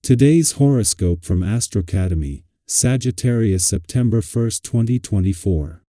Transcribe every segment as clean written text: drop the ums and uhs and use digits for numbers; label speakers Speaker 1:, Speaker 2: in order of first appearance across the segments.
Speaker 1: Today's horoscope from AstroCademy, Sagittarius, September 1st, 2024.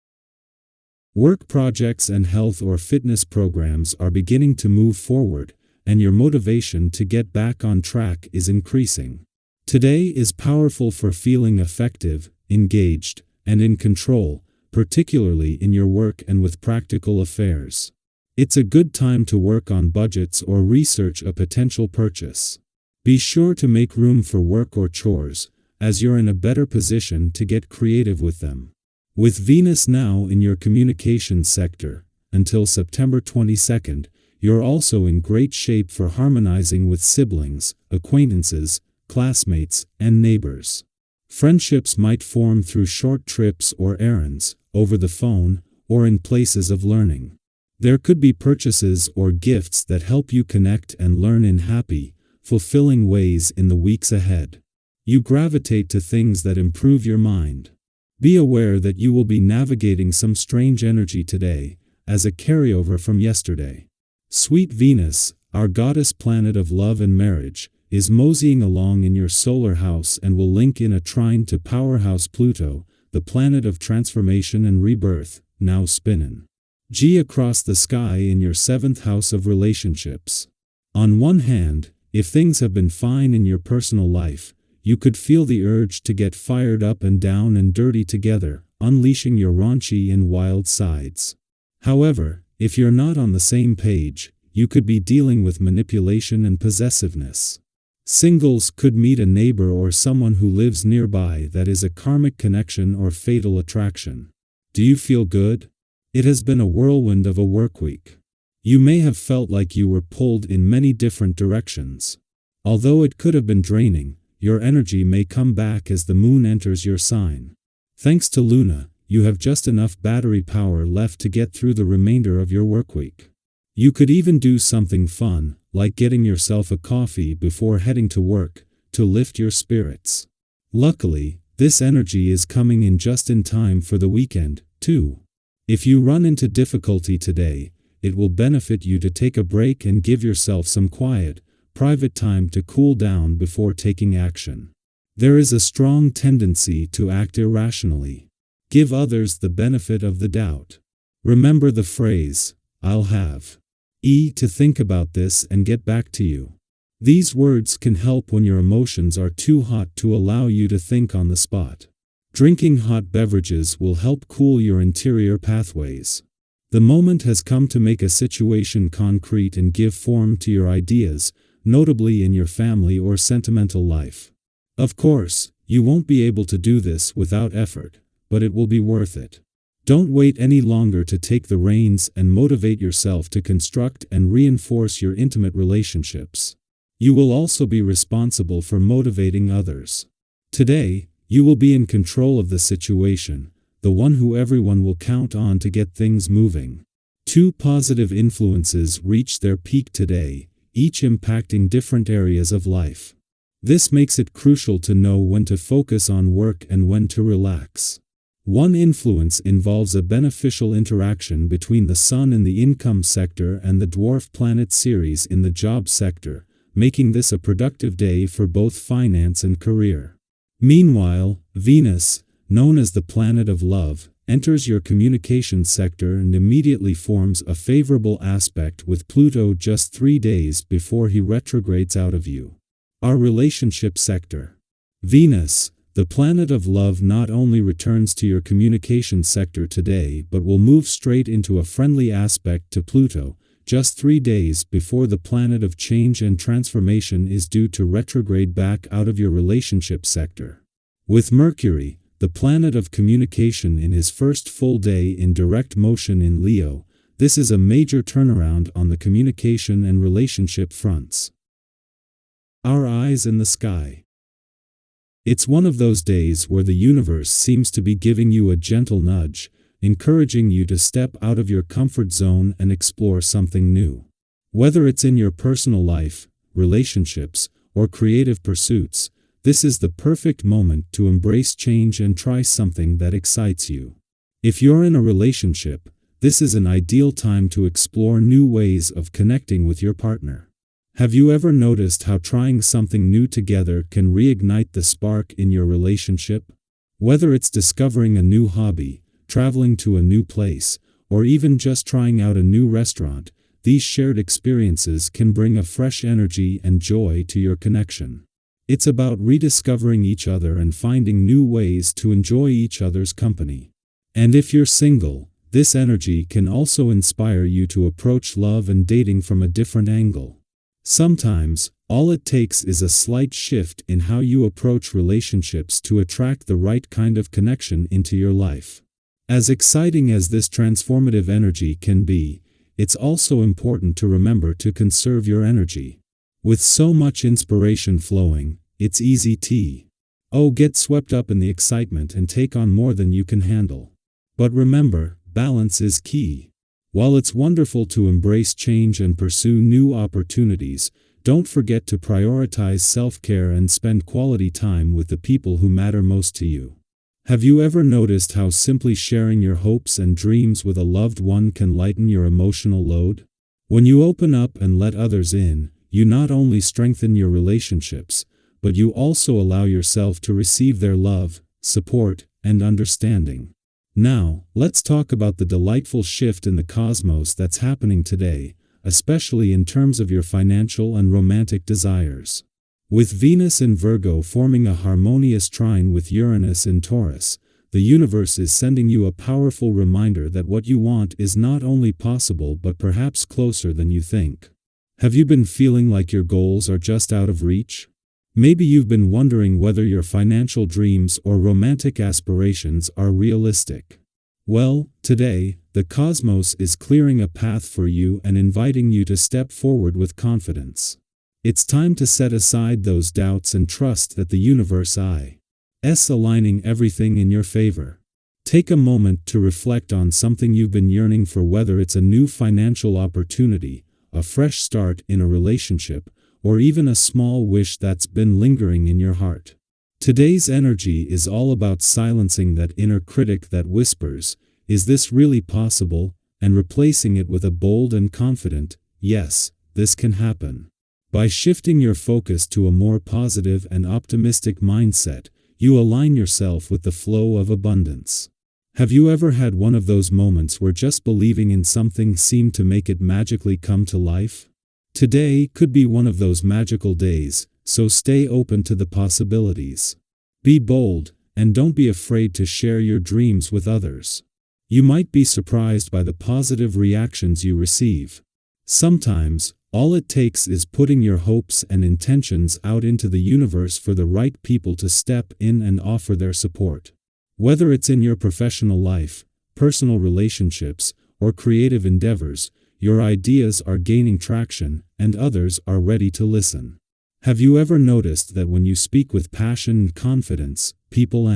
Speaker 1: Work projects and health or fitness programs are beginning to move forward, and your motivation to get back on track is increasing. Today is powerful for feeling effective, engaged, and in control, particularly in your work and with practical affairs. It's a good time to work on budgets or research a potential purchase. Be sure to make room for work or chores, as you're in a better position to get creative with them. With Venus now in your communications sector, until September 22nd, you're also in great shape for harmonizing with siblings, acquaintances, classmates, and neighbors. Friendships might form through short trips or errands, over the phone, or in places of learning. There could be purchases or gifts that help you connect and learn in happy, fulfilling ways in the weeks ahead. You gravitate to things that improve your mind. Be aware that you will be navigating some strange energy today, as a carryover from yesterday. Sweet Venus, our goddess planet of love and marriage, is moseying along in your solar house and will link in a trine to powerhouse Pluto, the planet of transformation and rebirth, now spinning G across the sky in your 7th house of relationships. On one hand, if things have been fine in your personal life, you could feel the urge to get fired up and down and dirty together, unleashing your raunchy and wild sides. However, if you're not on the same page, you could be dealing with manipulation and possessiveness. Singles could meet a neighbor or someone who lives nearby that is a karmic connection or fatal attraction. Do you feel good? It has been a whirlwind of a work week. You may have felt like you were pulled in many different directions. Although it could have been draining, your energy may come back as the moon enters your sign. Thanks to Luna, you have just enough battery power left to get through the remainder of your workweek. You could even do something fun, like getting yourself a coffee before heading to work, to lift your spirits. Luckily, this energy is coming in just in time for the weekend, too. If you run into difficulty today, it will benefit you to take a break and give yourself some quiet, private time to cool down before taking action. There is a strong tendency to act irrationally. Give others the benefit of the doubt. Remember the phrase, "I'll have to think about this and get back to you." These words can help when your emotions are too hot to allow you to think on the spot. Drinking hot beverages will help cool your interior pathways. The moment has come to make a situation concrete and give form to your ideas, notably in your family or sentimental life. Of course, you won't be able to do this without effort, but it will be worth it. Don't wait any longer to take the reins and motivate yourself to construct and reinforce your intimate relationships. You will also be responsible for motivating others. Today, you will be in control of the situation, the one who everyone will count on to get things moving. 2 positive influences reach their peak today, each impacting different areas of life. This makes it crucial to know when to focus on work and when to relax. One influence involves a beneficial interaction between the Sun in the income sector and the dwarf planet Ceres in the job sector, making this a productive day for both finance and career. Meanwhile, Venus, known as the planet of love, enters your communications sector and immediately forms a favorable aspect with Pluto just 3 days before he retrogrades out of you. Our relationship sector. Venus, the planet of love, not only returns to your communications sector today but will move straight into a friendly aspect to Pluto, just 3 days before the planet of change and transformation is due to retrograde back out of your relationship sector. With Mercury, the planet of communication, in his first full day in direct motion in Leo, this is a major turnaround on the communication and relationship fronts. Our eyes in the sky. It's one of those days where the universe seems to be giving you a gentle nudge, encouraging you to step out of your comfort zone and explore something new. Whether it's in your personal life, relationships, or creative pursuits, this is the perfect moment to embrace change and try something that excites you. If you're in a relationship, this is an ideal time to explore new ways of connecting with your partner. Have you ever noticed how trying something new together can reignite the spark in your relationship? Whether it's discovering a new hobby, traveling to a new place, or even just trying out a new restaurant, these shared experiences can bring a fresh energy and joy to your connection. It's about rediscovering each other and finding new ways to enjoy each other's company. And if you're single, this energy can also inspire you to approach love and dating from a different angle. Sometimes, all it takes is a slight shift in how you approach relationships to attract the right kind of connection into your life. As exciting as this transformative energy can be, it's also important to remember to conserve your energy. With so much inspiration flowing, it's easy to get swept up in the excitement and take on more than you can handle. But remember, balance is key. While it's wonderful to embrace change and pursue new opportunities, don't forget to prioritize self-care and spend quality time with the people who matter most to you. Have you ever noticed how simply sharing your hopes and dreams with a loved one can lighten your emotional load? When you open up and let others in, you not only strengthen your relationships, but you also allow yourself to receive their love, support, and understanding. Now, let's talk about the delightful shift in the cosmos that's happening today, especially in terms of your financial and romantic desires. With Venus in Virgo forming a harmonious trine with Uranus in Taurus, the universe is sending you a powerful reminder that what you want is not only possible but perhaps closer than you think. Have you been feeling like your goals are just out of reach? Maybe you've been wondering whether your financial dreams or romantic aspirations are realistic. Well, today, the cosmos is clearing a path for you and inviting you to step forward with confidence. It's time to set aside those doubts and trust that the universe is aligning everything in your favor. Take a moment to reflect on something you've been yearning for, whether it's a new financial opportunity, a fresh start in a relationship, or even a small wish that's been lingering in your heart. Today's energy is all about silencing that inner critic that whispers, "Is this really possible?" and replacing it with a bold and confident, "Yes, this can happen." By shifting your focus to a more positive and optimistic mindset, you align yourself with the flow of abundance. Have you ever had one of those moments where just believing in something seemed to make it magically come to life? Today could be one of those magical days, so stay open to the possibilities. Be bold, and don't be afraid to share your dreams with others. You might be surprised by the positive reactions you receive. Sometimes, all it takes is putting your hopes and intentions out into the universe for the right people to step in and offer their support. Whether it's in your professional life, personal relationships, or creative endeavors, your ideas are gaining traction, and others are ready to listen. Have you ever noticed that when you speak with passion and confidence, people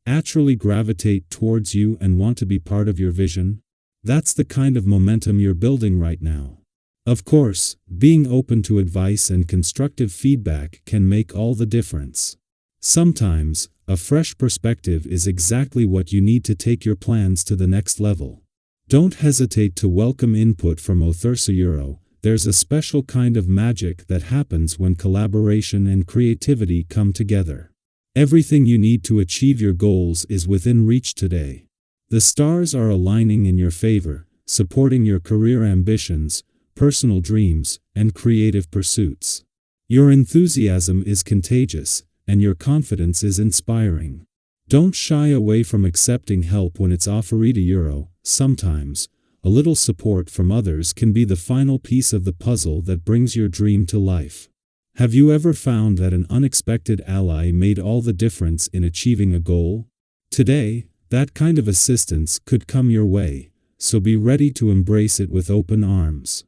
Speaker 1: naturally gravitate towards you and want to be part of your vision? That's the kind of momentum you're building right now. Of course, being open to advice and constructive feedback can make all the difference. Sometimes, a fresh perspective is exactly what you need to take your plans to the next level. Don't hesitate to welcome input from Euro. There's a special kind of magic that happens when collaboration and creativity come together. Everything you need to achieve your goals is within reach today. The stars are aligning in your favor, supporting your career ambitions, personal dreams, and creative pursuits. Your enthusiasm is contagious, and your confidence is inspiring. Don't shy away from accepting help when it's Euro. Sometimes, a little support from others can be the final piece of the puzzle that brings your dream to life. Have you ever found that an unexpected ally made all the difference in achieving a goal? Today, that kind of assistance could come your way, so be ready to embrace it with open arms.